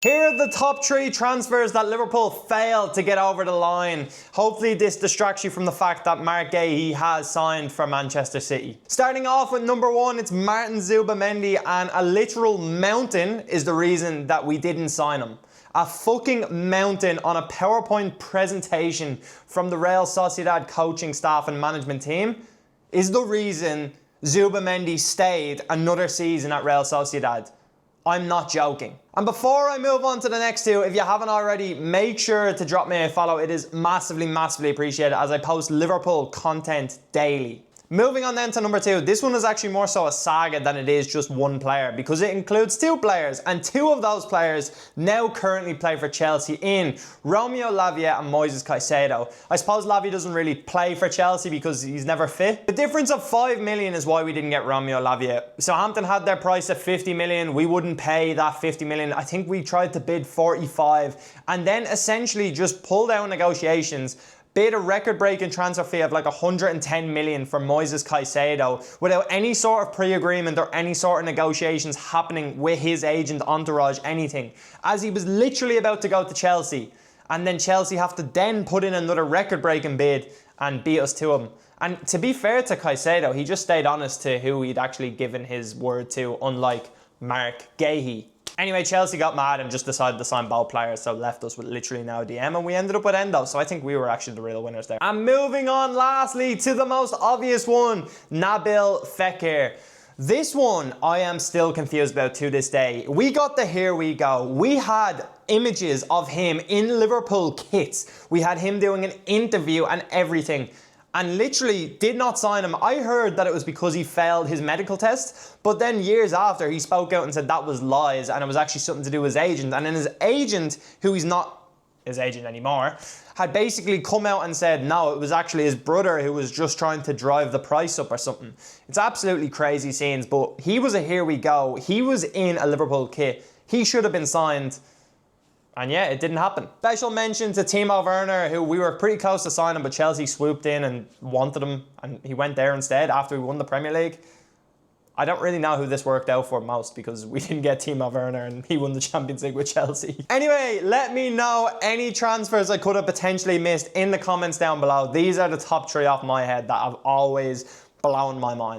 Here are the top 3 transfers that Liverpool failed to get over the line. Hopefully this distracts you from the fact that Marc Guéhi has signed for Manchester City. Starting off with number 1, it's Martin Zubimendi, and a literal mountain is the reason that we didn't sign him. A fucking mountain on a PowerPoint presentation from the Real Sociedad coaching staff and management team is the reason Zubimendi stayed another season at Real Sociedad. I'm not joking. And before I move on to the next 2, if you haven't already, make sure to drop me a follow. It is massively appreciated as I post Liverpool content daily. Moving on then to number 2. This one is actually more so a saga than it is just one player, because it includes 2 players, and 2 of those players now currently play for Chelsea in Romeo Lavia and Moises Caicedo. I suppose Lavia doesn't really play for Chelsea because he's never fit. The difference of 5 million is why we didn't get Romeo Lavia. Southampton had their price at 50 million. We wouldn't pay that 50 million. I think we tried to bid 45 and then essentially just pulled out negotiations, bid a record-breaking transfer fee of like 110 million for Moises Caicedo without any sort of pre-agreement or any sort of negotiations happening with his agent, entourage, anything, as he was literally about to go to Chelsea. And then Chelsea have to then put in another record-breaking bid and beat us to him. And to be fair to Caicedo, he just stayed honest to who he'd actually given his word to, unlike Marc Guéhi. Anyway, Chelsea got mad and just decided to sign both players, so left us with literally no DM, and we ended up with Endo, so I think we were actually the real winners there. And moving on lastly to the most obvious one, Nabil Fekir. This one I am still confused about to this day. We got the here we go. We had images of him in Liverpool kits. We had him doing an interview and everything, and literally did not sign him. I heard that it was because he failed his medical test, but then years after he spoke out and said that was lies and it was actually something to do with his agent. And then his agent, who he's not his agent anymore, had basically come out and said no, it was actually his brother who was just trying to drive the price up or something. It's absolutely crazy scenes, but he was a here we go. He was in a Liverpool kit. He should have been signed. And yeah, it didn't happen. Special mention to Timo Werner, who we were pretty close to signing, but Chelsea swooped in and wanted him, and he went there instead after we won the Premier League. I don't really know who this worked out for most, because we didn't get Timo Werner and he won the Champions League with Chelsea. Anyway, let me know any transfers I could have potentially missed in the comments down below. These are the top 3 off my head that have always blown my mind.